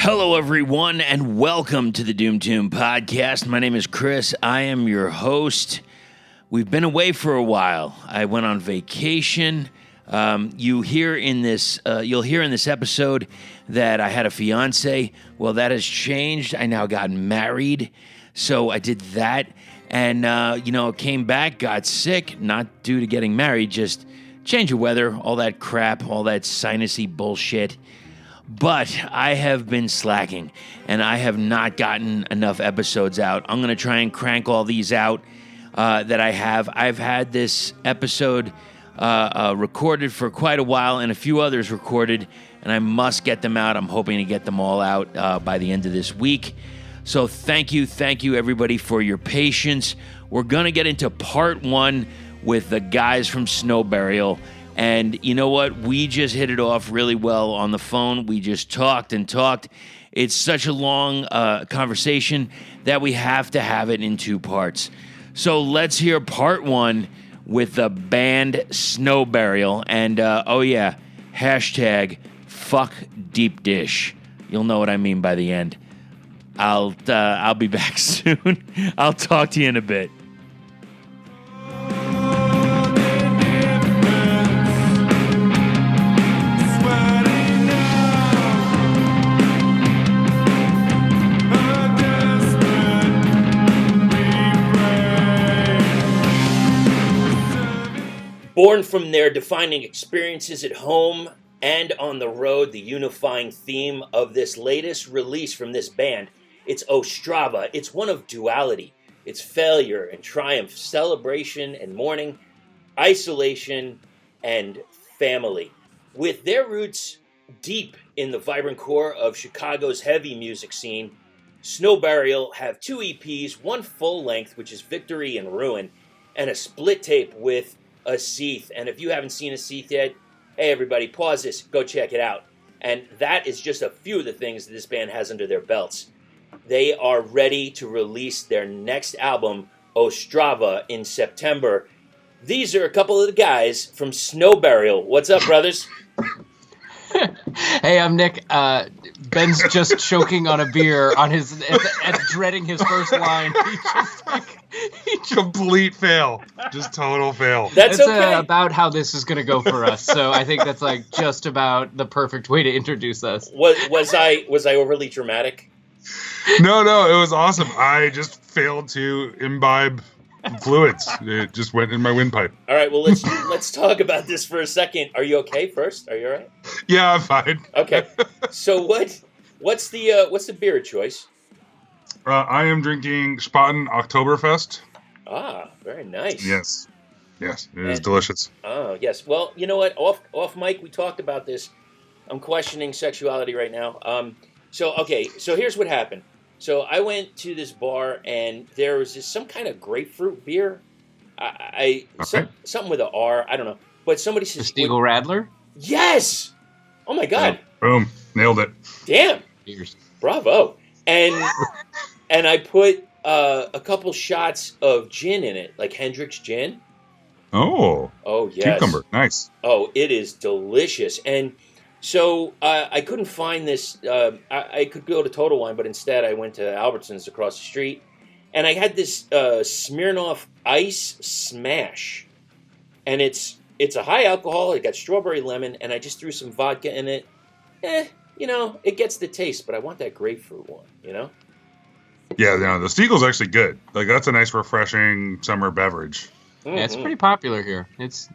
Hello, everyone, and welcome to the doomtombpodcast. My name is Chris. I am your host. We've been away for a while. I went on vacation. You'll hear in this episode that I had a fiance. Well, that has changed. I now got married, so I did that, and came back, got sick, not due to getting married, just change of weather, all that crap, all that sinusy bullshit. But I have been slacking, and I have not gotten enough episodes out. I'm going to try and crank all these out that I have. I've had this episode recorded for quite a while, and a few others recorded, and I must get them out. I'm hoping to get them all out by the end of this week. So thank you, everybody, for your patience. We're going to get into part one with the guys from Snow Burial. And you know what? We just hit it off really well on the phone. We just talked and talked. It's such a long conversation that we have to have it in two parts. So let's hear part one with the band Snow Burial. And, hashtag fuck deep dish. You'll know what I mean by the end. I'll be back soon. I'll talk to you in a bit. Born from their defining experiences at home and on the road, the unifying theme of this latest release from this band, it's Ostrava. It's one of duality. It's failure and triumph, celebration and mourning, isolation and family. With their roots deep in the vibrant core of Chicago's heavy music scene, Snow Burial have two EPs, one full length, which is Victory and Ruin, and a split tape with a Seath. And if you haven't seen a Seath yet, hey everybody, pause this, go check it out. And that is just a few of the things that this band has under their belts. They are ready to release their next album, Ostrava, in September. These are a couple of the guys from Snow Burial. What's up, brothers? Hey, I'm Nick. Ben's just choking on a beer on his and dreading his first line. He complete fail, just total fail. That's okay. About how this is going to go for us. So I think that's like just about the perfect way to introduce us. Was I overly dramatic? No, it was awesome. I just failed to imbibe fluids. It just went in my windpipe. All right, well let's talk about this for a second. Are you okay first? Are you all right? Yeah, I'm fine. Okay. So what's the beer of choice? I am drinking Spaten Oktoberfest. Ah, very nice. Yes, it is delicious. Oh, yes. Well, you know what? Off mic, we talked about this. I'm questioning sexuality right now. So here's what happened. So I went to this bar, and there was some kind of grapefruit beer. Something with an R. I don't know. But somebody says... The Stiegel Radler? Yes! Oh, my God. Yeah. Boom. Nailed it. Damn. Cheers. Bravo. And I put a couple shots of gin in it, like Hendrick's gin. Oh, yes. Cucumber. Nice. Oh, it is delicious. And so I couldn't find this. I could go to Total Wine, but instead I went to Albertsons across the street. And I had this Smirnoff Ice Smash. And it's a high alcohol. It got strawberry lemon, and I just threw some vodka in it. It gets the taste, but I want that grapefruit one, Yeah, the Stiegel's actually good. Like, that's a nice, refreshing summer beverage. Mm-hmm. Yeah, it's pretty popular here.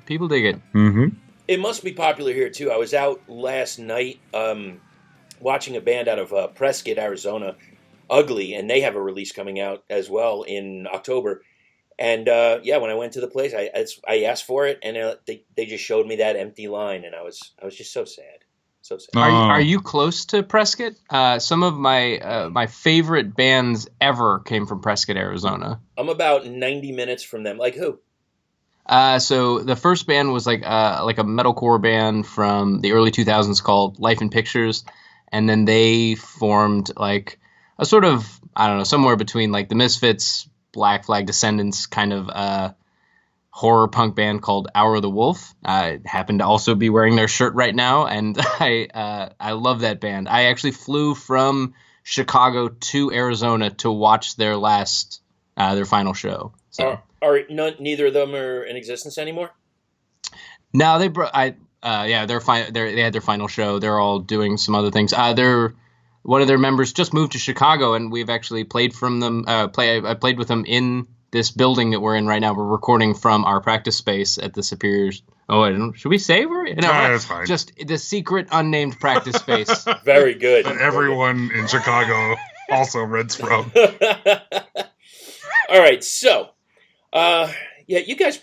People dig it. Mm-hmm. It must be popular here, too. I was out last night watching a band out of Prescott, Arizona, Ugly, and they have a release coming out as well in October. And, when I went to the place, I asked for it, and they just showed me that empty line, and I was just so sad. So sad. Are you close to Prescott? Some of my favorite bands ever came from Prescott, Arizona. I'm about 90 minutes from them. Like who? So the first band was like a metalcore band from the early 2000s called Life in Pictures, and then they formed like a sort of, I don't know, somewhere between like the Misfits, Black Flag Descendants kind of horror punk band called Hour of the Wolf. I happen to also be wearing their shirt right now, and I love that band. I actually flew from Chicago to Arizona to watch their final show. So. Neither of them are in existence anymore? No, they had their final show. They're all doing some other things. One of their members just moved to Chicago, and we've actually played from them. I played with them in this building that we're in right now. We're recording from our practice space at the Superior's. Oh, I don't know. Should we say we're? No, that's fine. Just the secret unnamed practice space. Very good. That everyone in Chicago also rents from. All right, so, you guys.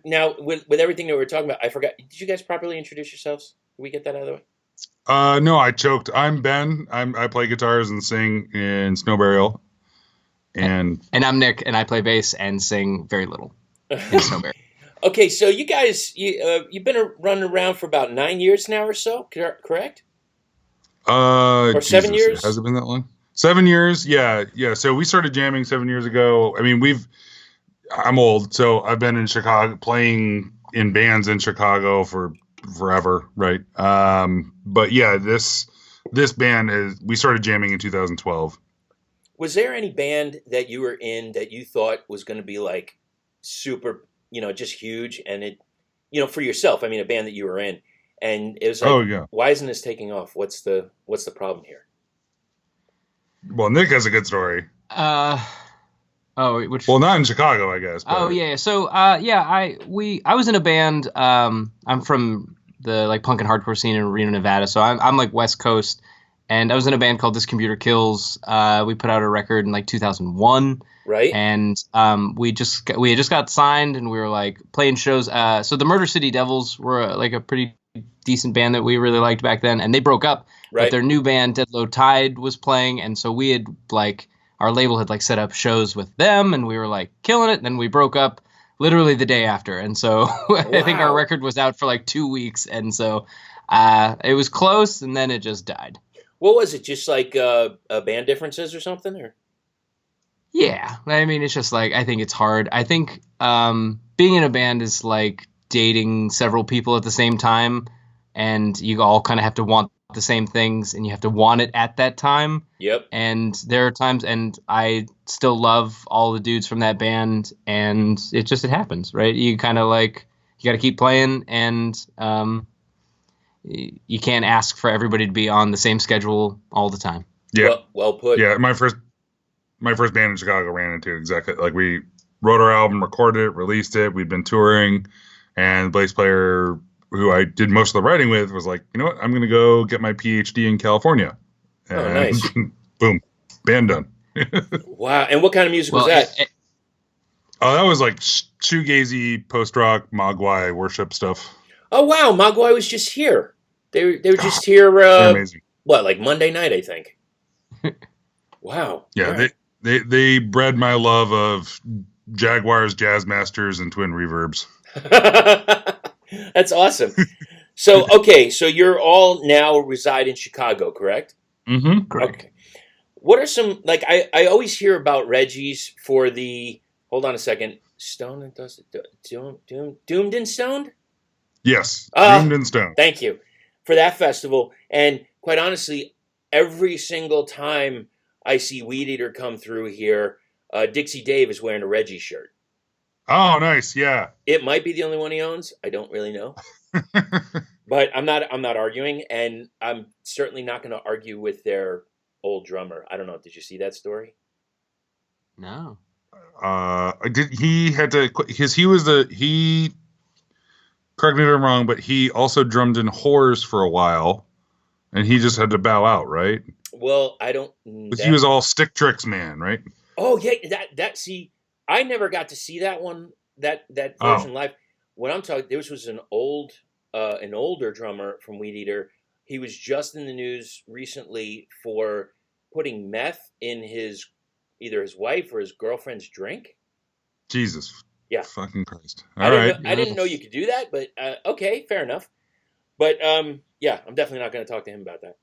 Now with everything that we're talking about, I forgot. Did you guys properly introduce yourselves? Did we get that out of the way? No, I choked. I'm Ben. I play guitars and sing in Snow Burial. And I'm Nick, and I play bass and sing very little in Snow Burial. Okay, so you guys, you've been running around for about 9 years now or so, correct? Or 7 years? Has it been that long? 7 years, yeah. So we started jamming 7 years ago. I mean, I'm old, so I've been in Chicago playing in bands in Chicago for forever, right? But yeah, this band we started jamming in 2012. Was there any band that you were in that you thought was going to be like super, just huge, and it, for yourself? I mean, a band that you were in, and it was like, oh yeah, why isn't this taking off? What's the problem here? Well, Nick has a good story. Well, not in Chicago, I guess. But. Oh yeah. So I was in a band. I'm from the punk and hardcore scene in Reno, Nevada. So I'm West Coast, and I was in a band called This Computer Kills. We put out a record in 2001. Right. And we had just got signed, and we were playing shows. So the Murder City Devils were a pretty decent band that we really liked back then, and they broke up. Right. But their new band, Dead Low Tide, was playing, and so we had our label had set up shows with them, and we were killing it. And then we broke up literally the day after, and so I think our record was out for 2 weeks, and so it was close, and then it just died. What was it? Just band differences or something, or? Yeah, I mean, it's just I think it's hard. I think being in a band is like dating several people at the same time, and you all kind of have to want the same things, and you have to want it at that time. Yep. And there are times, and I still love all the dudes from that band, and it happens, right? You kind of you got to keep playing, and you can't ask for everybody to be on the same schedule all the time. Yeah. Well put. Yeah, my first band in Chicago ran into exactly we wrote our album, recorded it, released it. We'd been touring, and the bass player who I did most of the writing with was like, you know what, I'm going to go get my PhD in California. And nice. Boom, band done. Wow. And what kind of music was that? That was shoegazy, post-rock, Mogwai worship stuff. Oh, wow. Mogwai was just here. They were just here. They're amazing. What, Monday night, I think. Wow. Yeah, right. they bred my love of Jaguars, Jazz Masters, and Twin Reverbs. That's awesome. So, okay, so you're all now reside in Chicago, correct? Mm-hmm. Correct. Okay. What are some, I always hear about Reggie's for the, hold on a second, Stone and Dust, Doomed and Stoned? Yes, Doomed and Stoned. Thank you for that festival. And quite honestly, every single time I see Weedeater come through here, Dixie Dave is wearing a Reggie shirt. Oh, nice. Yeah. It might be the only one he owns. I don't really know. But I'm not arguing, and I'm certainly not going to argue with their old drummer. I don't know. Did you see that story? No. He had to because he correct me if I'm wrong, but he also drummed in Whores for a while, and he just had to bow out, right? Well, I don't. He was all Stick Tricks man, right? Oh yeah, that see, I never got to see that one, that version live. When I'm talking, this was an older drummer from Weedeater. He was just in the news recently for putting meth in either his wife or his girlfriend's drink. Jesus. Yeah. Fucking Christ. I didn't know you could do that, but okay, fair enough. But yeah, I'm definitely not going to talk to him about that.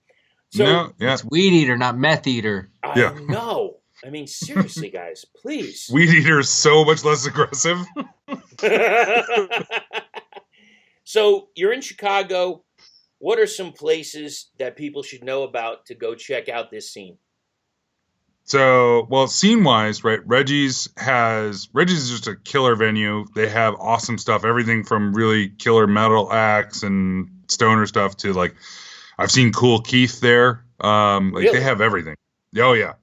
So no, yeah. It's Weedeater, not Meth Eater. I know. I mean, seriously, guys, please. Weedeater is so much less aggressive. So you're in Chicago. What are some places that people should know about to go check out this scene? So, well, scene wise, right? Reggie's is just a killer venue. They have awesome stuff, everything from really killer metal acts and stoner stuff to like, I've seen Cool Keith there. Really? They have everything. Oh yeah.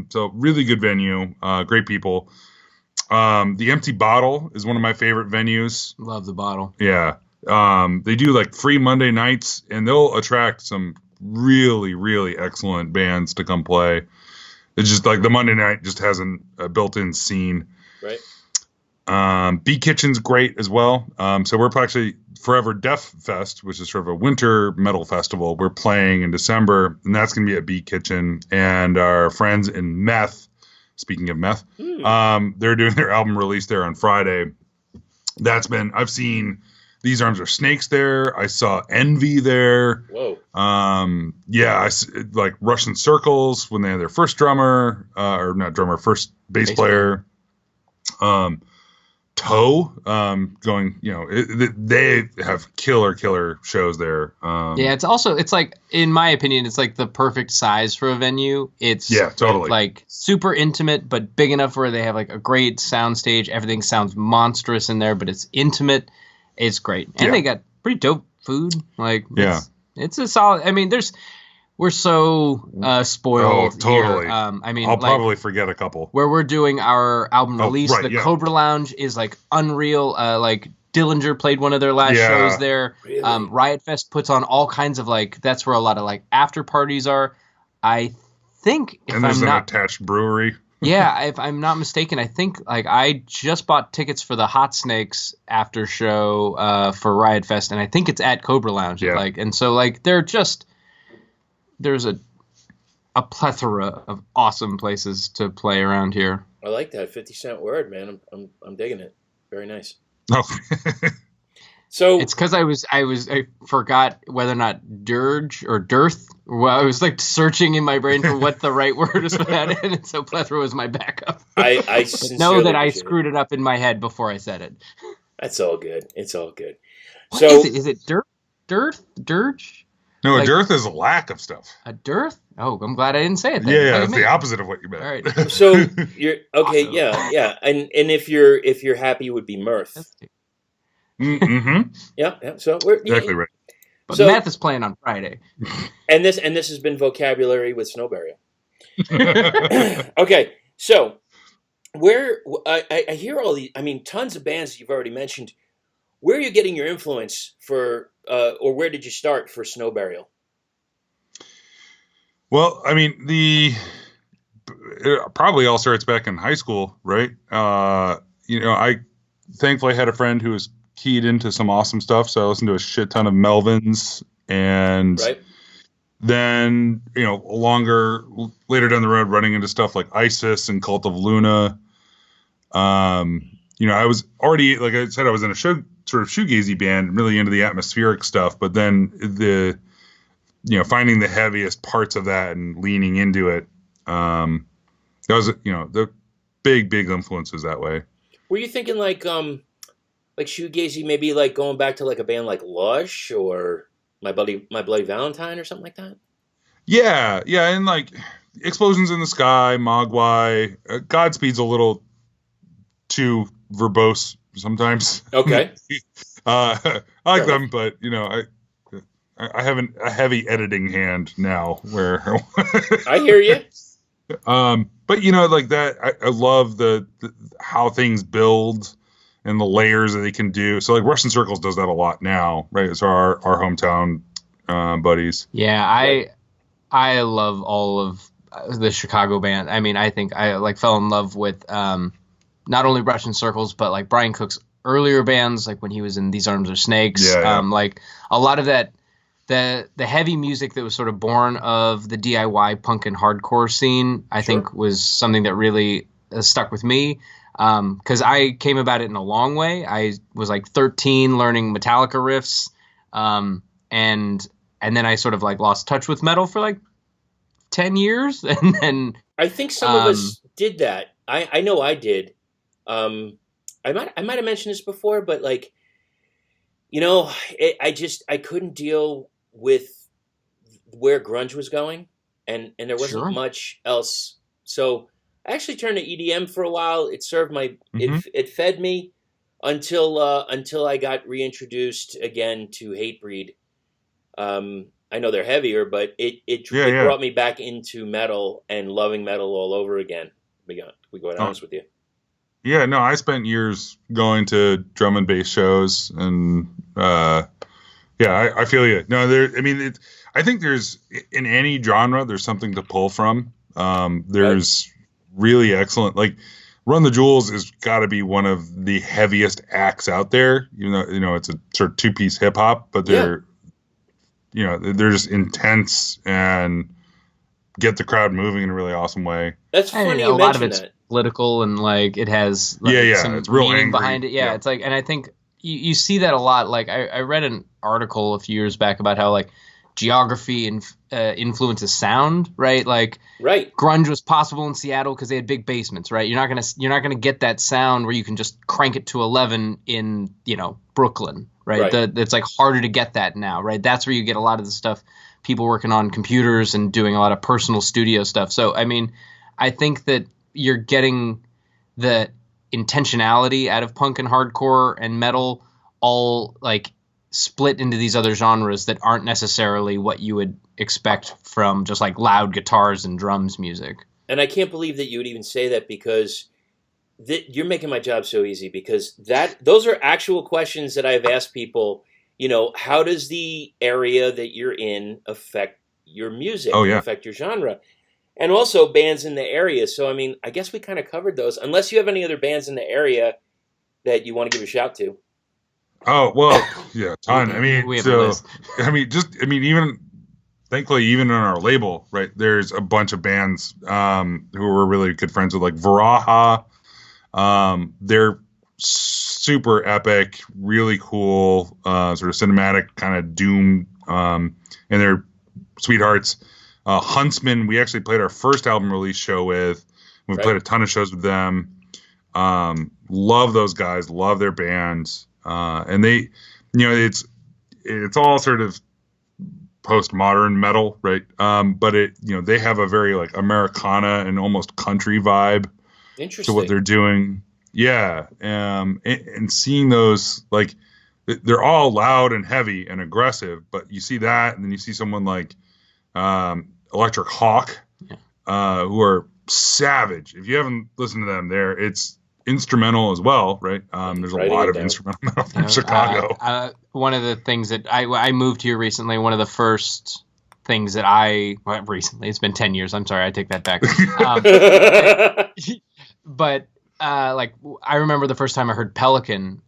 So really good venue, great people. The Empty Bottle is one of my favorite venues. Love the Bottle. Yeah. They do like free Monday nights, and they'll attract some really, really excellent bands to come play. It's just like the Monday night just has a built-in scene. Right. Bee Kitchen's great as well. So we're actually Forever Death Fest, which is sort of a winter metal festival. We're playing in December, and that's going to be at Bee Kitchen. And our friends in Meth, speaking of Meth, they're doing their album release there on Friday. I've seen These Arms Are Snakes there. I saw Envy there. Whoa. Like Russian Circles when they had their first drummer, or not drummer, first bass player. Toe, they have killer shows there. It's like, in my opinion, it's like the perfect size for a venue. It's totally like super intimate, but big enough where they have like a great sound stage. Everything sounds monstrous in there, but it's intimate. It's great. And they got pretty dope food. It's a solid, I mean, we're so spoiled. Oh, totally. Here. I'll probably forget a couple. Where we're doing our album release, right, the Cobra Lounge is like unreal. Like Dillinger played one of their last shows there. Really? Riot Fest puts on all kinds of that's where a lot of like after parties are. I think and there's an attached brewery. Yeah, if I'm not mistaken, I think like I just bought tickets for the Hot Snakes after show for Riot Fest, and I think it's at Cobra Lounge. Yeah. And so like there's a plethora of awesome places to play around here. I like that 50-cent word, man. I'm digging it. Very nice. Oh. So it's because I forgot whether or not dirge or dearth. Well, I was like searching in my brain for what the right word is for that, and so plethora was my backup. I know that I screwed it up in my head before I said it. That's all good. It's all good. What So is it? Is it dearth? Dirge? No, a dearth is a lack of stuff. A dearth? Oh, I'm glad I didn't say it then. Yeah, it's the opposite of what you meant. All right. So you're okay. Awesome. Yeah. And if you're happy, would be mirth. Mm-hmm. Yeah. So we're Exactly right. But So- Math is playing on Friday. And this has been vocabulary with snow burial. Okay, so where I hear all these, I mean, tons of bands you've already mentioned. Where are you getting your influence for, or where did you start for snow burial? Well, I mean, it probably all starts back in high school, right? I thankfully had a friend who was keyed into some awesome stuff, so I listened to a shit ton of Melvins, and Right. then later down the road, running into stuff like ISIS and Cult of Luna. I was already, like I said, I was in a sort of shoegazy band, really into the atmospheric stuff, but then finding the heaviest parts of that and leaning into it, that was, the big influences that way. Were you thinking like shoegazy, maybe like going back to like a band like Lush or My Bloody Valentine or something like that? Yeah, and like Explosions in the Sky, Mogwai, Godspeed's a little too verbose sometimes. Okay. I like them, but I have a heavy editing hand now where I hear you. but like that, I love the how things build and the layers that they can do. So like Russian Circles does that a lot now, right? It's our hometown buddies. Yeah, I love all of the Chicago band. I mean, I think I fell in love with not only Russian Circles, but like Brian Cook's earlier bands, like when he was in These Arms Are Snakes. Yeah. Like a lot of that, the heavy music that was sort of born of the DIY punk and hardcore scene, I think was something that really stuck with me. Because I came about it in a long way. I was like 13 learning Metallica riffs, and then I sort of like lost touch with metal for like 10 years, and then I think some of us did that. I know I did. I might have mentioned this before, but like, I couldn't deal with where grunge was going, and there wasn't Sure. much else. So I actually turned to EDM for a while. It served Mhm. it fed me until I got reintroduced again to Hatebreed. I know they're heavier, but it Yeah. brought me back into metal and loving metal all over again. To be quite honest with you. Yeah, no, I spent years going to drum and bass shows, and I feel you. No, I think there's in any genre there's something to pull from. There's really excellent, like Run the Jewels has got to be one of the heaviest acts out there. It's a sort of two-piece hip hop, but they're just intense and get the crowd moving in a really awesome way. That's funny you a lot of mention it's that. political, and like it has like, some it's real meaning angry. behind it. Yeah, it's like, and I think you see that a lot. Like I read an article a few years back about how like geography and influences sound, right? Like Right. grunge was possible in Seattle because they had big basements, right? You're not gonna get that sound where you can just crank it to 11 in Brooklyn, right? It's like harder to get that now, right? That's where you get a lot of the stuff. People working on computers and doing a lot of personal studio stuff. So, I mean, I think that you're getting the intentionality out of punk and hardcore and metal all like split into these other genres that aren't necessarily what you would expect from just like loud guitars and drums music. And I can't believe that you would even say that, because you're making my job so easy, because those are actual questions that I've asked people. How does the area that you're in affect your music, affect your genre? And also bands in the area. So, I mean, I guess we kind of covered those, unless you have any other bands in the area that you want to give a shout to. Oh, well, yeah, ton. I mean, we have a list. Even thankfully, even on our label, right, there's a bunch of bands who we're really good friends with, like Varaha. They're super epic, really cool, sort of cinematic kind of doom, and they're sweethearts. Huntsmen, we actually played our first album release show with. We've played a ton of shows with them. Love those guys, love their bands. And they, it's all sort of postmodern metal, right? But they have a very like Americana and almost country vibe to what they're doing. Yeah. And seeing those, like, they're all loud and heavy and aggressive, but you see that, and then you see someone like Electric Hawk, who are savage. If you haven't listened to them, it's instrumental as well, right? There's a lot of instrumental metal from Chicago. One of the things that I moved here recently, one of the first things that recently, it's been 10 years. I'm sorry, I take that back. But like, I remember the first time I heard Pelican.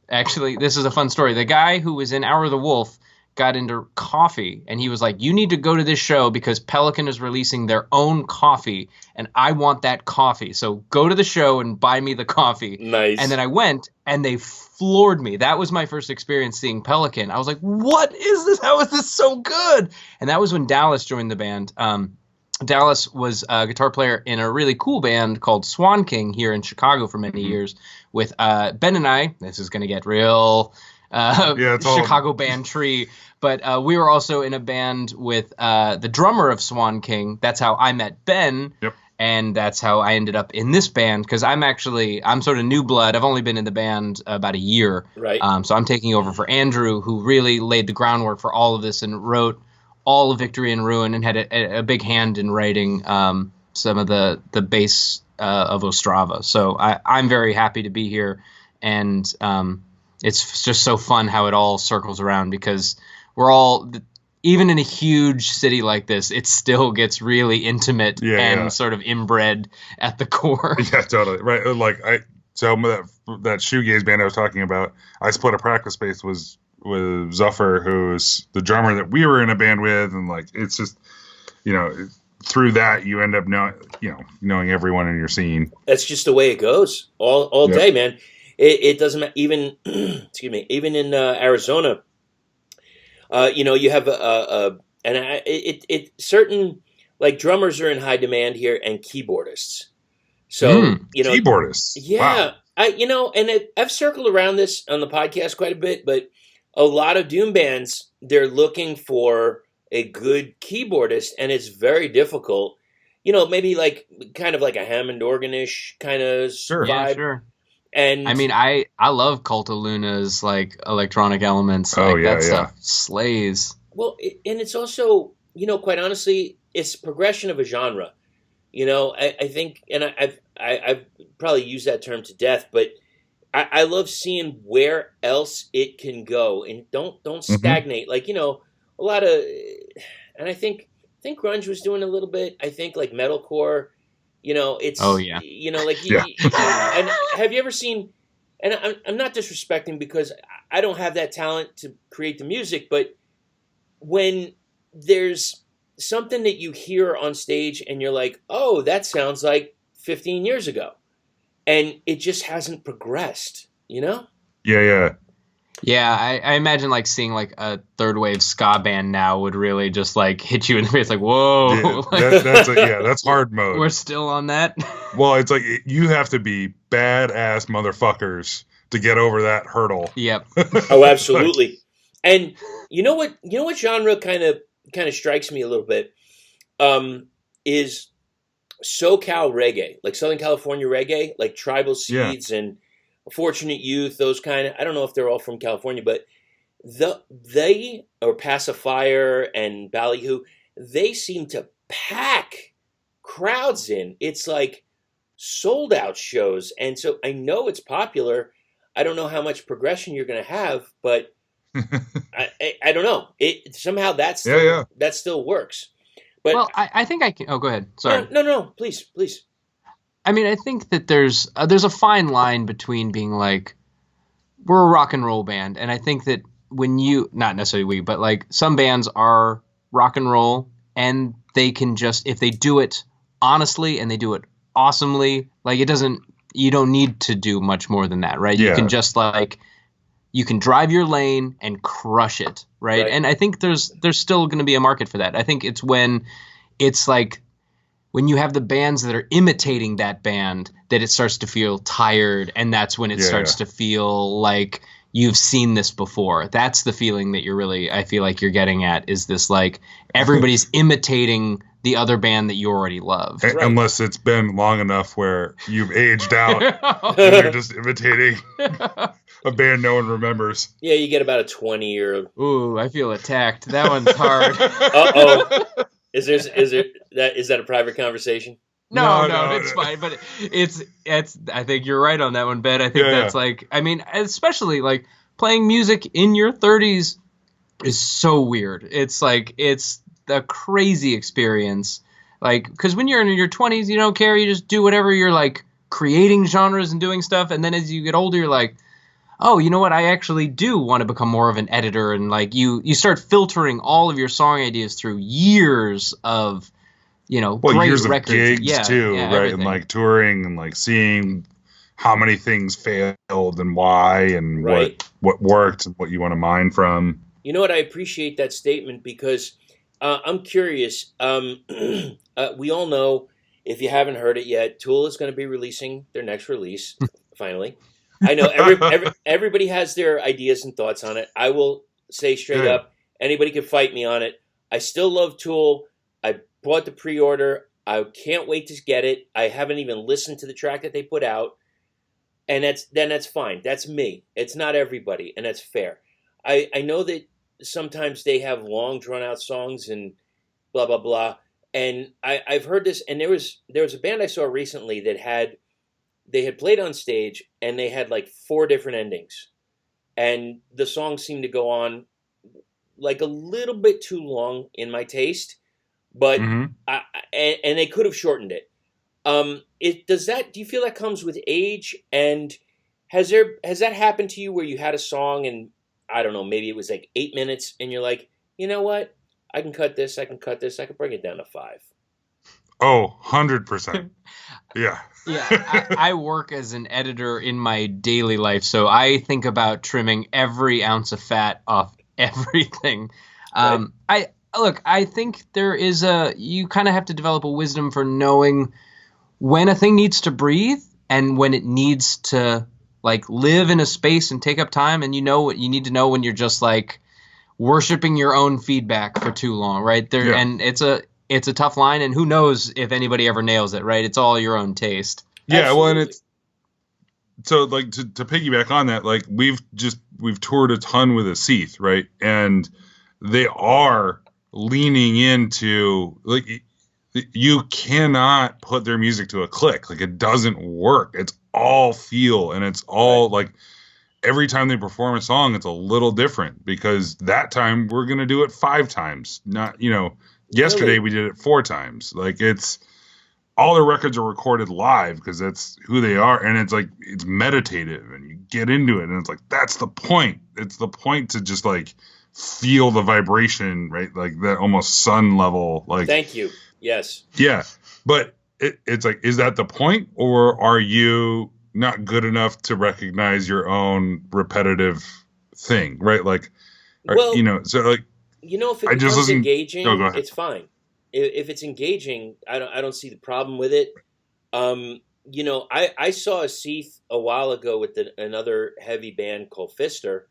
Actually, this is a fun story. The guy who was in Hour of the Wolf got into coffee, and he was like, you need to go to this show because Pelican is releasing their own coffee, and I want that coffee. So go to the show and buy me the coffee. Nice. And then I went, and they floored me. That was my first experience seeing Pelican. I was like, what is this? How is this so good? And that was when Dallas joined the band. Dallas was a guitar player in a really cool band called Swan King here in Chicago for many years with Ben and I. This is going to get real Chicago band tree. But we were also in a band with the drummer of Swan King. That's how I met Ben. Yep. And that's how I ended up in this band, because I'm sort of new blood. I've only been in the band about a year. Right. So I'm taking over for Andrew, who really laid the groundwork for all of this and wrote all of Victory and Ruin and had a big hand in writing some of the bass of Ostrava. So I'm very happy to be here. And it's just so fun how it all circles around, because we're all, even in a huge city like this, it still gets really intimate and sort of inbred at the core. Yeah, totally. Right. Like that shoegaze band I was talking about, I split a practice space with Zuffer, who's the drummer that we were in a band with, and like it's just, through that you end up knowing everyone in your scene. That's just the way it goes all day, man. It doesn't even excuse me, even in Arizona, you have certain, like, drummers are in high demand here, and keyboardists. So keyboardists, yeah. wow. I've circled around this on the podcast quite a bit, but a lot of doom bands, they're looking for a good keyboardist, and it's very difficult. Maybe like kind of like a Hammond organish kind of Sure. vibe. Yeah, sure. And I mean, I love Cult of Luna's like electronic elements. Like that stuff slays. Well, and it's also, quite honestly, it's progression of a genre. I think, and I've probably used that term to death, but I love seeing where else it can go, and don't stagnate. Like, a lot of, and I think grunge was doing a little bit. I think like metalcore, it's, and have you ever seen, and I'm not disrespecting because I don't have that talent to create the music, but when there's something that you hear on stage and you're like, oh, that sounds like 15 years ago, and it just hasn't progressed, Yeah. I imagine like seeing like a third wave ska band now would really just like hit you in the face, like, whoa. Yeah, that's hard mode. We're still on that. Well, it's like you have to be badass motherfuckers to get over that hurdle. Yep. Oh, absolutely. And you know what genre kind of strikes me a little bit is SoCal reggae, like Southern California reggae, like Tribal Seeds and Fortunate Youth, those kind of, I don't know if they're all from California, but they or Pacifier and Ballyhoo, they seem to pack crowds in. It's like sold out shows. And so I know it's popular. I don't know how much progression you're going to have, but I don't know. It somehow that still works. But well, I think I can. Oh, go ahead. Sorry. No. Please. I mean, I think that there's a fine line between being like, we're a rock and roll band, and I think that when you, not necessarily we, but like some bands are rock and roll, and they can just, if they do it honestly and they do it awesomely, like you don't need to do much more than that, right? Yeah. You can just like, you can drive your lane and crush it, right? And I think there's still going to be a market for that. I think it's when it's like when you have the bands that are imitating that band that it starts to feel tired, and that's when it starts to feel like you've seen this before. That's the feeling that I feel like you're getting at, is this like everybody's imitating the other band that you already love. Unless it's been long enough where you've aged out and you're just imitating a band no one remembers. Yeah, you get about a 20-year. Ooh, I feel attacked. That one's hard. Uh-oh. Is that a private conversation? No, it's fine. But it's I think you're right on that one, Ben. I think that's like, I mean, especially like playing music in your 30s is so weird. It's like, it's a crazy experience. Like, because when you're in your 20s, you don't care. You just do whatever. You're like creating genres and doing stuff. And then as you get older, you're like, oh, you know what? I actually do want to become more of an editor. And like you start filtering all of your song ideas through years of, great years records. Of gigs too, right? Everything. And like touring and like seeing how many things failed and why and what worked and what you want to mine from. You know what? I appreciate that statement because I'm curious. We all know, if you haven't heard it yet, Tool is going to be releasing their next release, finally. I know everybody has their ideas and thoughts on it. I will say straight up, anybody can fight me on it. I still love Tool. I bought the pre-order. I can't wait to get it. I haven't even listened to the track that they put out. And that's fine. That's me. It's not everybody, and that's fair. I know that sometimes they have long, drawn-out songs and blah, blah, blah. And I've heard this, and there was a band I saw recently that they had played on stage, and they had like 4 different endings. And the songs seemed to go on like a little bit too long in my taste, but and they could have shortened it. Do you feel that comes with age? And has that happened to you where you had a song and I don't know, maybe it was like 8 minutes and you're like, you know what? I can cut this. I can bring it down to 5. Oh, 100%. Yeah. Yeah. I work as an editor in my daily life, so I think about trimming every ounce of fat off everything. Right. I think there is you kind of have to develop a wisdom for knowing when a thing needs to breathe and when it needs to like live in a space and take up time, and you know what you need to know when you're just like worshiping your own feedback for too long, right? There, and it's a tough line, and who knows if anybody ever nails it, right? It's all your own taste. Yeah, Absolutely. well, and it's so like to piggyback on that, like we've toured a ton with Aseeth, right? And they are leaning into like you cannot put their music to a click. Like it doesn't work. It's all feel, and it's all like every time they perform a song, it's a little different because that time we're gonna do it 5 times. Not yesterday we did it 4 times. Like it's all their records are recorded live because that's who they are, and it's like it's meditative, and you get into it, and it's like that's the point. It's the point to just like feel the vibration, right? Like that almost Sunn level. Like thank you. Yes. Yeah, but it's like, is that the point, or are you not good enough to recognize your own repetitive thing, right? Like, Well, so like, if it becomes engaging, it's fine. If it's engaging, I don't see the problem with it. I saw Aseeth a while ago with another heavy band called Fister,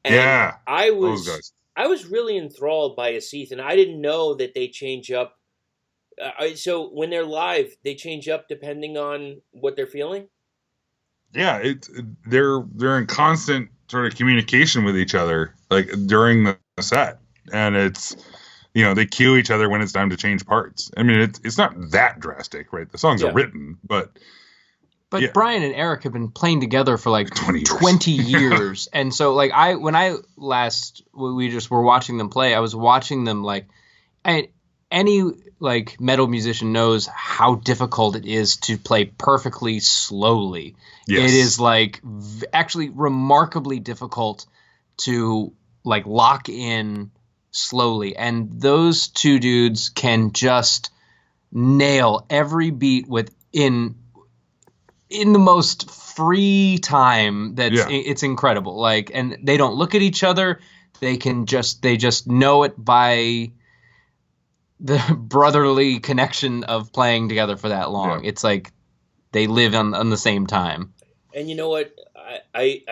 and I was really enthralled by Aseeth, and I didn't know that they change up. So when they're live, they change up depending on what they're feeling. Yeah, they're in constant sort of communication with each other, like during the set, and it's. They cue each other when it's time to change parts. I mean, it's not that drastic, right? The songs are written, but Brian and Eric have been playing together for like 20 years. And so like we just were watching them play, I was watching them like any like metal musician knows how difficult it is to play perfectly slowly. Yes. It is like actually remarkably difficult to like lock in slowly, and those 2 dudes can just nail every beat in the most free time it's incredible. Like, and they don't look at each other, they just know it by the brotherly connection of playing together for that long. It's like they live on the same time. And you know what, I'm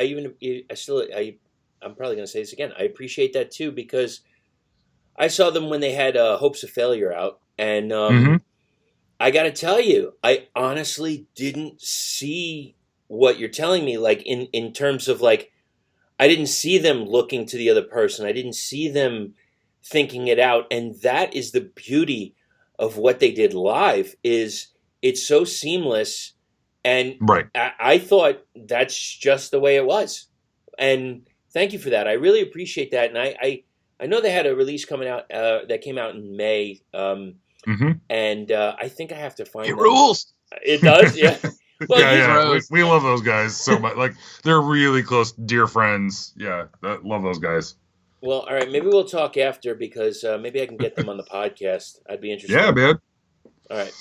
probably going to say this again, I appreciate that too, because I saw them when they had Hopes of Failure out, and I got to tell you, I honestly didn't see what you're telling me, like in terms of like, I didn't see them looking to the other person. I didn't see them thinking it out, and that is the beauty of what they did live. Is it's so seamless, and I thought that's just the way it was, and thank you for that. I really appreciate that, and I know they had a release coming out that came out in May, and I think I have to find it. Rules. It does, yeah. Well, we love those guys so much. Like they're really close, dear friends. Yeah, love those guys. Well, all right, maybe we'll talk after because maybe I can get them on the podcast. I'd be interested. Yeah, man. All right.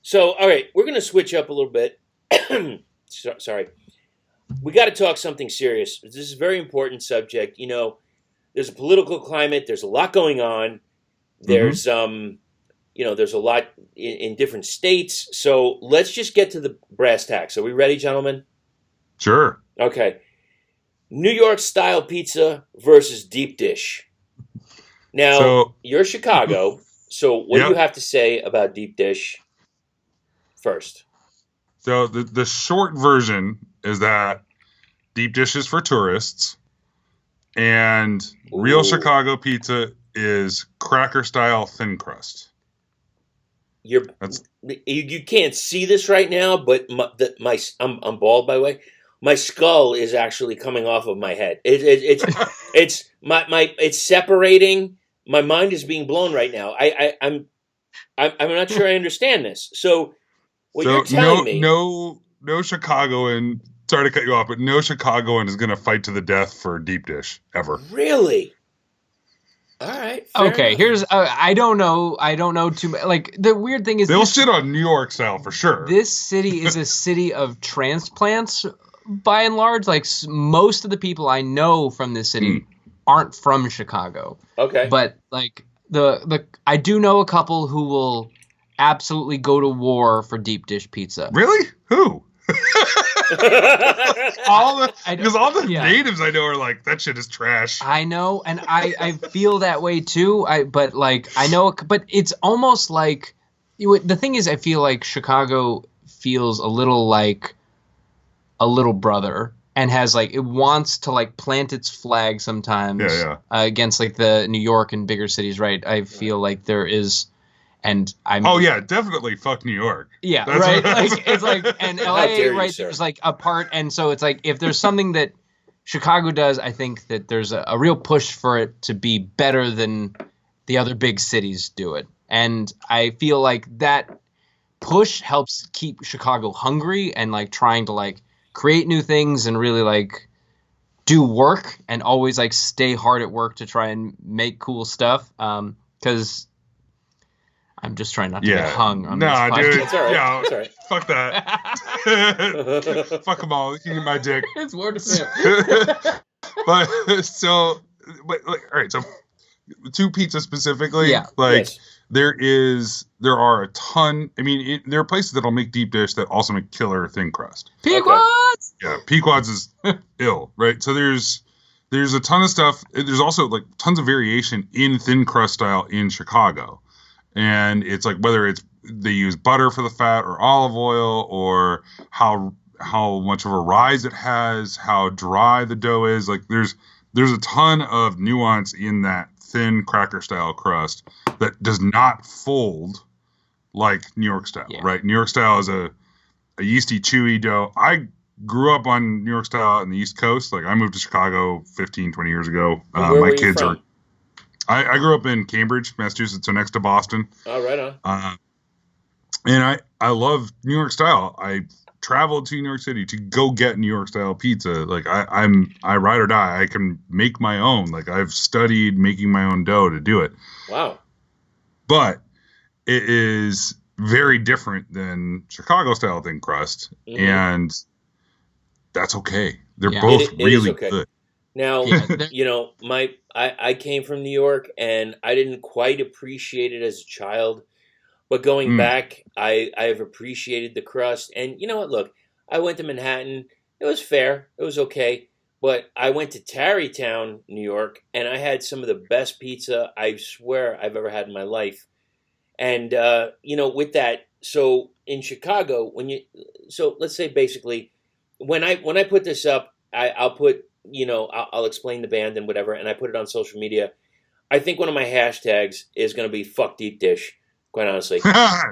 So, all right, we're going to switch up a little bit. Sorry. We got to talk something serious. This is a very important subject. There's a political climate. There's a lot going on. There's, there's a lot in different states. So let's just get to the brass tacks. Are we ready, gentlemen? Sure. Okay. New York style pizza versus deep dish. Now, you're Chicago. So what do you have to say about deep dish first? So the short version is that deep dish is for tourists. And real Chicago pizza is cracker style thin crust. You can't see this right now, but I'm bald, by the way. My skull is actually coming off of my head. It's separating. My mind is being blown right now. I'm not sure I understand this. So what you're telling me? No Chicagoan. Sorry to cut you off, but no Chicagoan is going to fight to the death for deep dish ever. Really? All right. Okay. Enough. Here's I don't know too much. Like the weird thing is they'll shit on New York style for sure. This city is a city of transplants by and large. Like most of the people I know from this city aren't from Chicago. Okay. But like I do know a couple who will absolutely go to war for deep dish pizza. Really? Who? all the natives I know are like, that shit is trash. I know, and I feel that way too. But I know, but it's almost like the thing is, I feel like Chicago feels a little like a little brother, and has like, it wants to like plant its flag sometimes against like the New York and bigger cities, right? I feel like there is. And I'm. Oh yeah, definitely. Fuck New York. Yeah, right. Like it's like, and LA, right? There's like a part, and so it's like, if there's something that Chicago does, I think that there's a real push for it to be better than the other big cities do it, and I feel like that push helps keep Chicago hungry and like trying to like create new things and really like do work and always like stay hard at work to try and make cool stuff. Because. I'm just trying not to get hung on this podcast. Dude. It's all right. Yeah, it's all right. Fuck that. Fuck them all. You can get my dick. It's word of him. But all right. So, to pizza specifically, there are a ton. I mean, there are places that'll make deep dish that also make killer thin crust. Pequods. Yeah, Pequods is ill, right? So there's a ton of stuff. There's also like tons of variation in thin crust style in Chicago. And it's like whether they use butter for the fat or olive oil, or how much of a rise it has, how dry the dough is. Like there's a ton of nuance in that thin cracker style crust that does not fold like New York style, right? New York style is a yeasty, chewy dough. I grew up on New York style on the East Coast. Like I moved to Chicago 15, 20 years ago. My kids are. I grew up in Cambridge, Massachusetts, so next to Boston. Oh, right on. And I love New York style. I traveled to New York City to go get New York style pizza. Like I ride or die. I can make my own. Like I've studied making my own dough to do it. Wow. But it is very different than Chicago style thin crust, and that's okay. They're both really good. Now, you know, I came from New York, and I didn't quite appreciate it as a child. But going back, I've appreciated the crust. And you know what? Look, I went to Manhattan. It was fair. It was okay. But I went to Tarrytown, New York, and I had some of the best pizza I swear I've ever had in my life. And, you know, with that, so in Chicago, so let's say basically, when I put this up, I'll put, you know, I'll explain the band and whatever, and I put it on social media. I think one of my hashtags is going to be "fuck deep dish," quite honestly.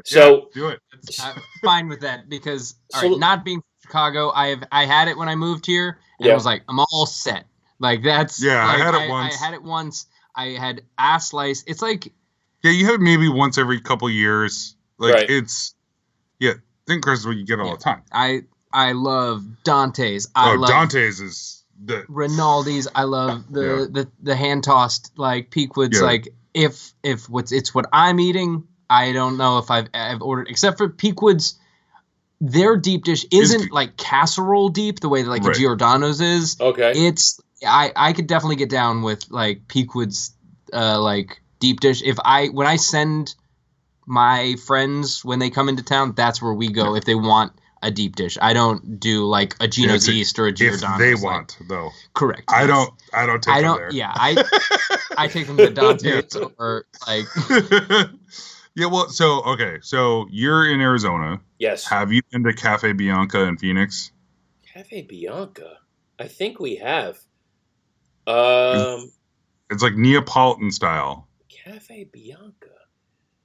So do it. I'm fine with that because not being from Chicago, I had it when I moved here, and I was like, I'm all set. Like that's like, I had it once. I had it once. I had ass slice. It's like you have it maybe once every couple years. Like it's thin crust is what you get all the time. I love Dante's. Dante's is. Rinaldi's, I love the hand tossed like Pequods. Like if it's what I'm eating, I don't know if I've ordered except for Pequods. Their deep dish isn't like casserole deep the way that like a Giordano's is. Okay, it's I could definitely get down with like Pequods like deep dish. When I send my friends when they come into town, that's where we go if they want a deep dish. I don't do like a Gino's East or a Giordano's. If they want, though. Correct. I don't take them there. Yeah, I take them to Dante's or like. Yeah, well, so you're in Arizona. Yes. Have you been to Cafe Bianca in Phoenix? Cafe Bianca? I think we have. It's like Neapolitan style. Cafe Bianca.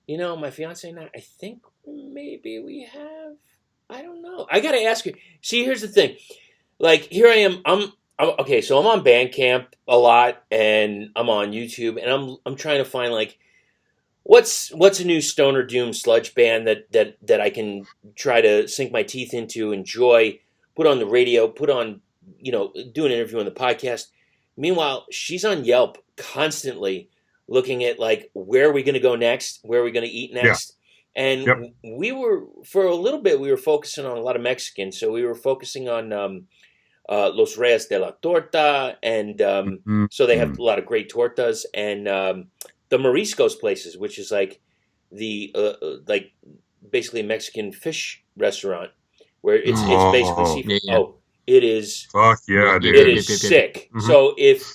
You know, my fiance and I think maybe we have. I don't know. I gotta ask you. See, here's the thing. Like, here I am. I'm okay. So I'm on Bandcamp a lot, and I'm on YouTube, and I'm trying to find like what's a new stoner doom sludge band that I can try to sink my teeth into, enjoy, put on the radio, put on, you know, do an interview on the podcast. Meanwhile, she's on Yelp constantly looking at like where are we going to go next, where are we going to eat next. And we were, for a little bit, we were focusing on a lot of Mexican. So we were focusing on Los Reyes de la Torta. And so they have a lot of great tortas. And the Mariscos places, which is like the, like basically a Mexican fish restaurant where it's basically seafood. Yeah. Oh, it is. Fuck yeah, dude. It is sick. Mhm. So if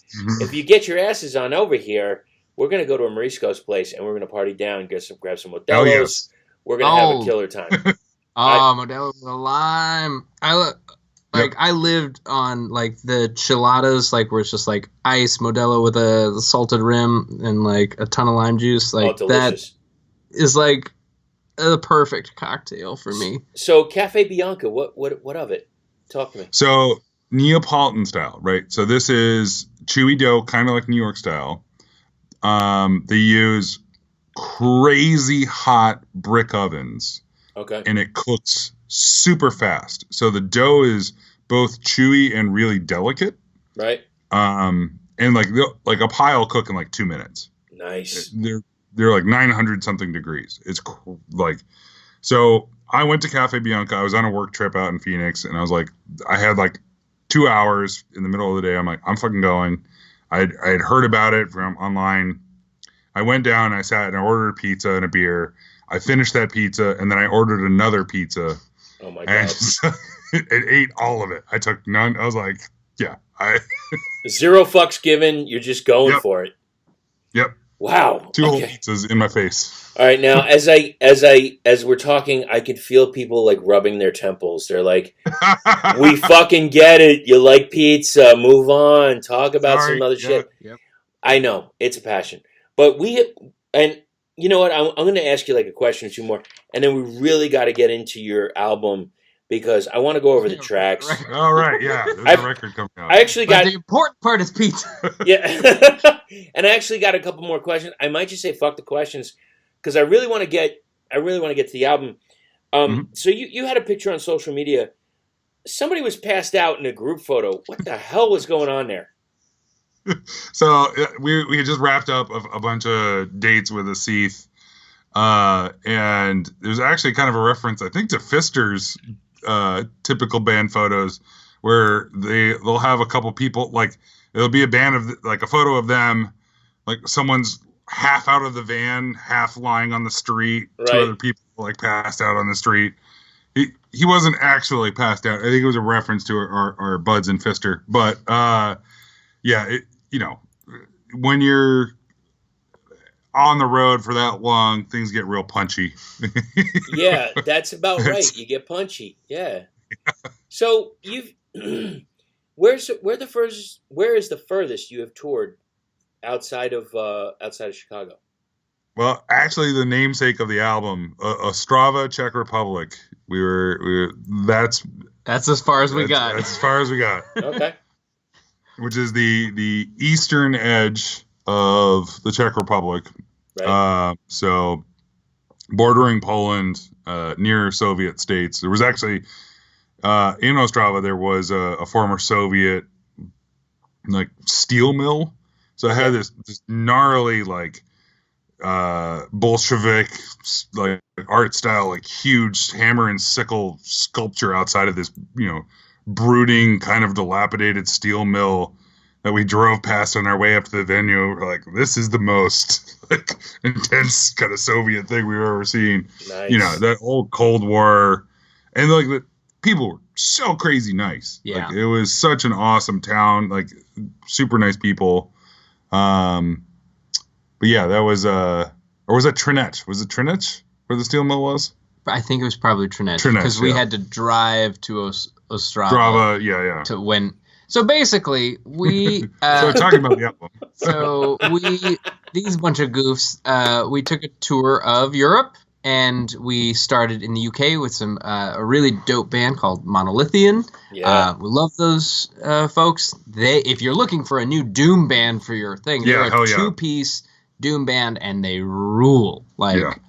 you get your asses on over here, we're gonna go to a Marisco's place and we're gonna party down, grab some Modelo's. Hell yes. We're gonna have a killer time. Modelo with a lime. I lived on like the chiladas, like where it's just like ice Modelo with a salted rim and like a ton of lime juice. Like that is like the perfect cocktail for me. So Cafe Bianca, what of it? Talk to me. So Neapolitan style, right? So this is chewy dough, kind of like New York style. They use crazy hot brick ovens. Okay. And it cooks super fast. So the dough is both chewy and really delicate. Right. And like a pie will cook in like 2 minutes. Nice. They're like 900 something degrees. It's so I went to Cafe Bianca. I was on a work trip out in Phoenix, and I was like, I had like 2 hours in the middle of the day. I'm like, I'm fucking going. I had heard about it from online. I went down, I sat and I ordered a pizza and a beer. I finished that pizza, and then I ordered another pizza. Oh my God. And ate all of it. I took none. I was like, yeah. Zero fucks given. You're just going for it. Yep. Wow. 2 whole pizzas in my face. All right, now as we're talking, I could feel people like rubbing their temples. They're like, "We fucking get it. You like pizza. Move on. Talk about some other shit." Yep. I know it's a passion, but and you know what? I'm going to ask you like a question or two more, and then we really got to get into your album because I want to go over the tracks. All right, yeah, there's a record coming out. I actually got the important part is pizza. Yeah, and I actually got a couple more questions. I might just say fuck the questions. Because I really want to get to the album. So you had a picture on social media. Somebody was passed out in a group photo. What the hell was going on there? So we had just wrapped up a bunch of dates with Asif, and it was actually kind of a reference, I think, to Fister's typical band photos, where they'll have a couple people, like it'll be a band of like a photo of them, like someone's half out of the van, half lying on the street. Right. 2 other people like passed out on the street. He wasn't actually passed out. I think it was a reference to our buds and Fister. But yeah, when you're on the road for that long, things get real punchy. Yeah, that's about right. You get punchy. Yeah. So where is the furthest you have toured outside of Chicago? Well, actually, the namesake of the album, Ostrava, Czech Republic. That's as far as we got. That's as far as we got. Okay. Which is the eastern edge of the Czech Republic. Right. So bordering Poland, near Soviet states. There was actually in Ostrava there was a former Soviet like steel mill. So it had this gnarly, like, Bolshevik, like, art style, like, huge hammer and sickle sculpture outside of this, brooding, kind of dilapidated steel mill that we drove past on our way up to the venue. We're like, this is the most, like, intense kind of Soviet thing we've ever seen. Nice. That old Cold War. And, like, the people were so crazy nice. Yeah. Like, it was such an awesome town, like, super nice people. But yeah, that was or was it Trinech? Was it Trinech where the steel mill was? I think it was probably Trinech because we had to drive to Ostrava. Yeah. To when. So basically, we. So we're talking about the album. So these bunch of goofs. We took a tour of Europe, and we started in the UK with a really dope band called Monolithian. Yeah. We love those folks. If you're looking for a new doom band for your thing, they're a 2-piece doom band, and they rule.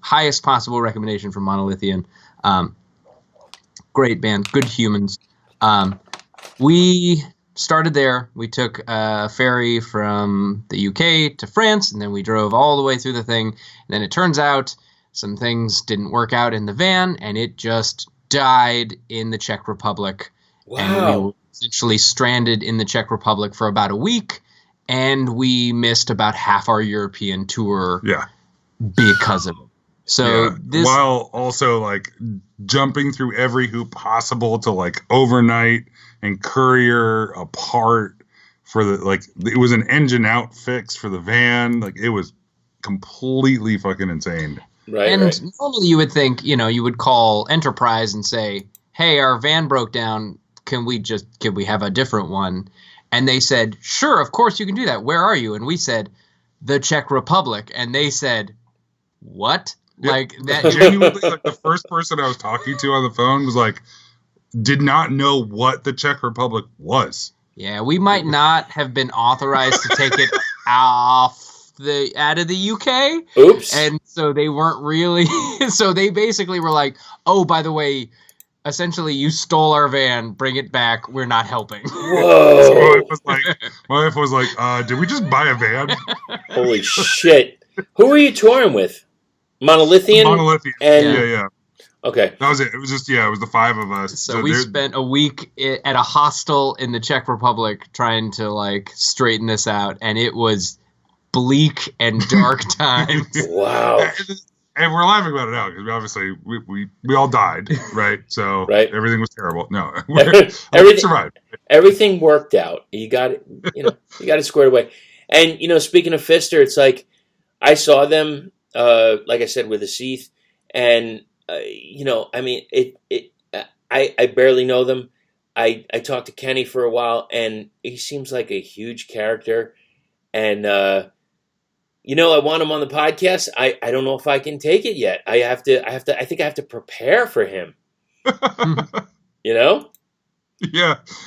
Highest possible recommendation from Monolithian. Great band, good humans. We started there. We took a ferry from the UK to France, and then we drove all the way through the thing. And then it turns out some things didn't work out in the van, and it just died in the Czech Republic. Wow. And we were essentially stranded in the Czech Republic for about a week, and we missed about half our European tour because of it. So while also like jumping through every hoop possible to like overnight and courier a part for the, like, it was an engine out fix for the van. Like, it was completely fucking insane. Right. Normally you would think, you would call Enterprise and say, hey, our van broke down. Can we have a different one? And they said, sure, of course you can do that. Where are you? And we said, the Czech Republic. And they said, what? Yeah, like that. Genuinely, like, the first person I was talking to on the phone was like, did not know what the Czech Republic was. Yeah, we might not have been authorized to take it out of the UK. Oops. And so they weren't really. So they basically were like, oh, by the way, essentially you stole our van, bring it back. We're not helping. Whoa. So my wife was like, did we just buy a van? Holy shit. Who were you touring with? Monolithian? Monolithian. And Yeah. Okay. That was it. It was just, it was the five of us. So we spent a week at a hostel in the Czech Republic trying to like straighten this out, and it was bleak and dark times. Wow. And we're laughing about it now because obviously we all died, right? So right. Everything was terrible. No, everything survived. Everything worked out. You got it. You got it squared away. And speaking of Pfister, it's like I saw them, like I said, with a Seath, and I mean, I barely know them. I talked to Kenny for a while, and he seems like a huge character, and I want him on the podcast. I don't know if I can take it yet. I think I have to prepare for him. Yeah.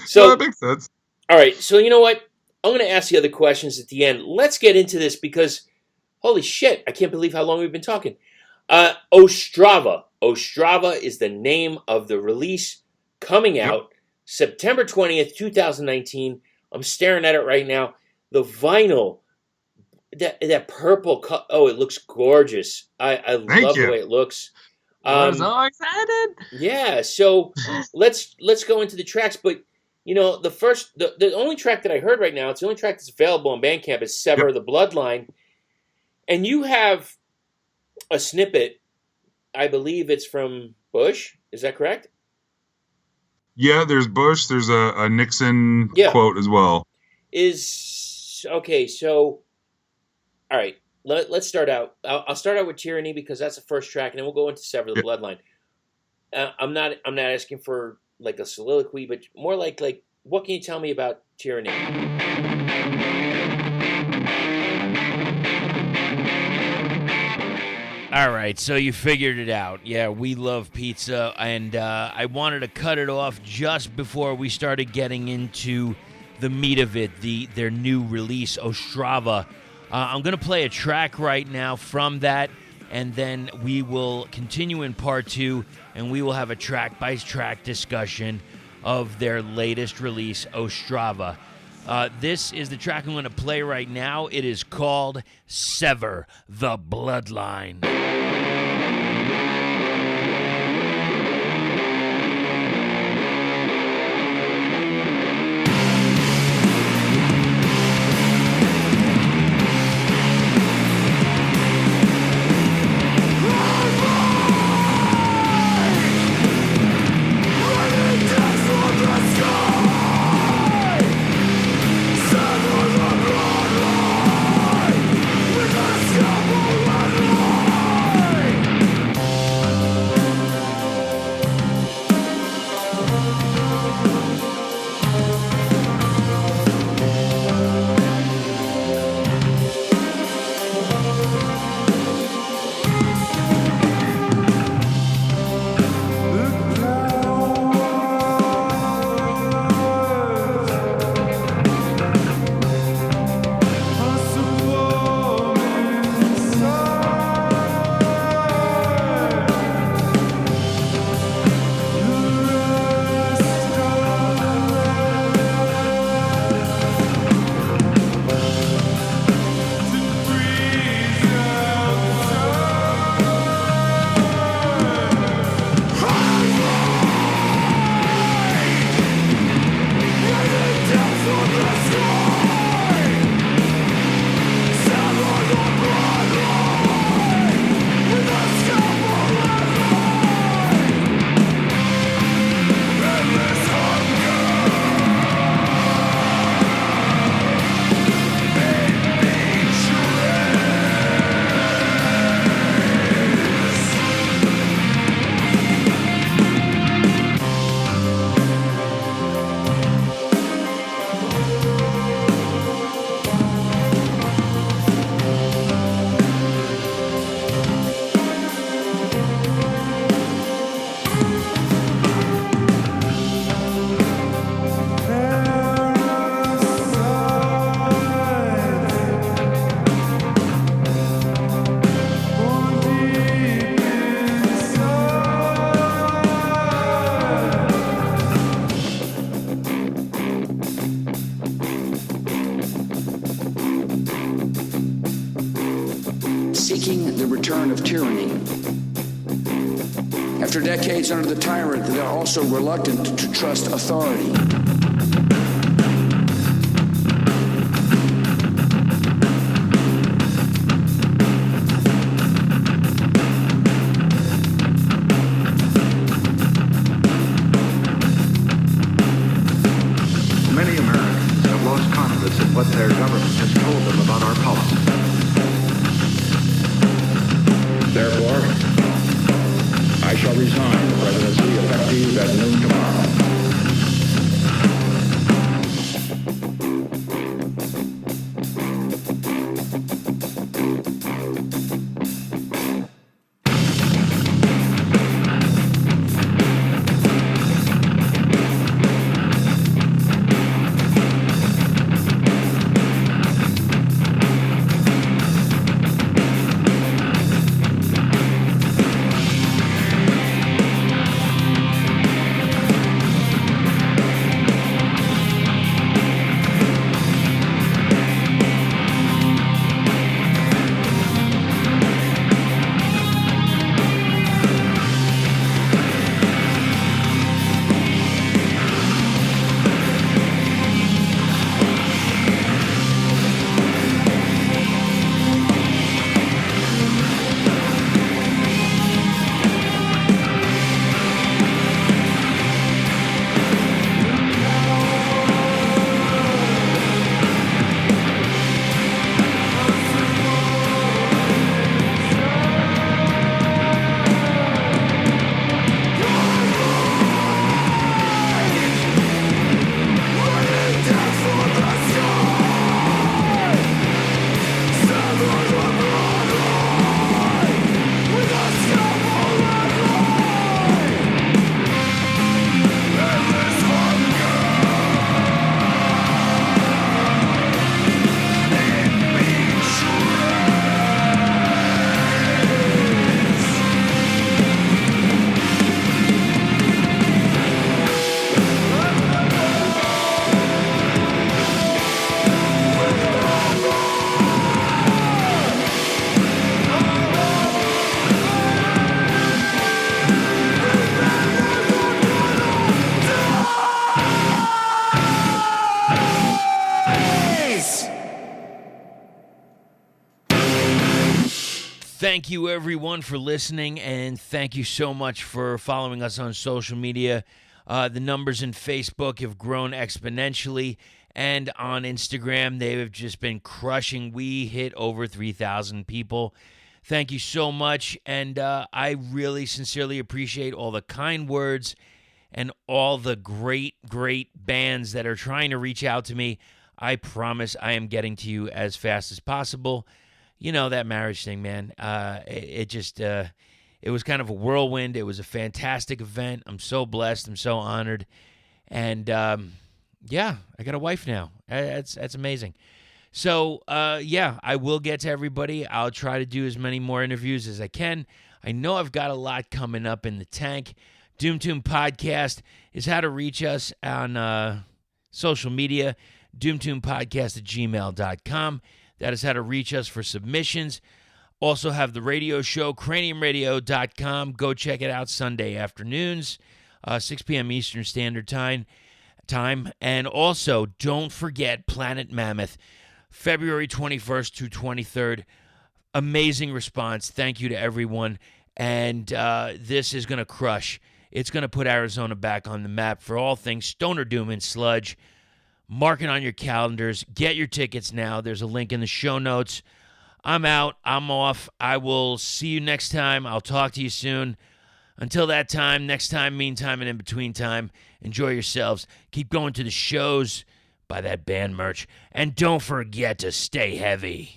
So that makes sense. All right. So you know what? I'm going to ask the other questions at the end. Let's get into this because, holy shit, I can't believe how long we've been talking. Ostrava. Ostrava is the name of the release coming out September 20th, 2019. I'm staring at it right now. The vinyl, that purple color. Oh, it looks gorgeous. I love the way it looks. I'm so excited. Yeah. So let's go into the tracks. But the only track that I heard right now, it's the only track that's available on Bandcamp, is Sever the Bloodline. And you have a snippet, I believe it's from Bush. Is that correct? Yeah, there's Bush. There's a Nixon quote as well. Okay, so, all right, let's start out. I'll start out with Tyranny because that's the first track, and then we'll go into Sever the Bloodline. I'm not asking for like a soliloquy, but more like what can you tell me about Tyranny? All right, so you figured it out. Yeah, we love pizza, and I wanted to cut it off just before we started getting into the meat of it, their new release, Ostrava. I'm going to play a track right now from that, and then we will continue in part 2, and we will have a track-by-track discussion of their latest release, Ostrava. This is the track I'm going to play right now. It is called Sever the Bloodline. Sever the bloodline. seeking the return of tyranny. After decades under the tyrant, they are also reluctant to trust authority. Many Americans have lost confidence in what their government has told them about our policy. Therefore, I shall resign the presidency effective at noon tomorrow. Thank you, everyone, for listening, and thank you so much for following us on social media. The numbers in Facebook have grown exponentially, and on Instagram, they have just been crushing. We hit over 3,000 people. Thank you so much, and I really sincerely appreciate all the kind words and all the great bands that are trying to reach out to me. I promise I am getting to you as fast as possible. You know, that marriage thing, man, it was kind of a whirlwind. It was a fantastic event. I'm so blessed. I'm so honored. And, yeah, I got a wife now. That's amazing. So, yeah, I will get to everybody. I'll try to do as many more interviews as I can. I know I've got a lot coming up in the tank. Podcast is how to reach us on social media, doomtombpodcast@gmail.com. That is how to reach us for submissions. Also have the radio show, craniumradio.com. Go check it out Sunday afternoons, 6 p.m. Eastern Standard Time. And also, don't forget Planet Mammoth, February 21st to 23rd. Amazing response. Thank you to everyone. And this is going to crush. It's going to put Arizona back on the map for all things Stoner Doom and Sludge. Mark it on your calendars. Get your tickets now. There's a link in the show notes. I'm out. I'm off. I will see you next time. I'll talk to you soon. Until that time, next time, meantime, and in between time, enjoy yourselves. Keep going to the shows. Buy that band merch. And don't forget to stay heavy.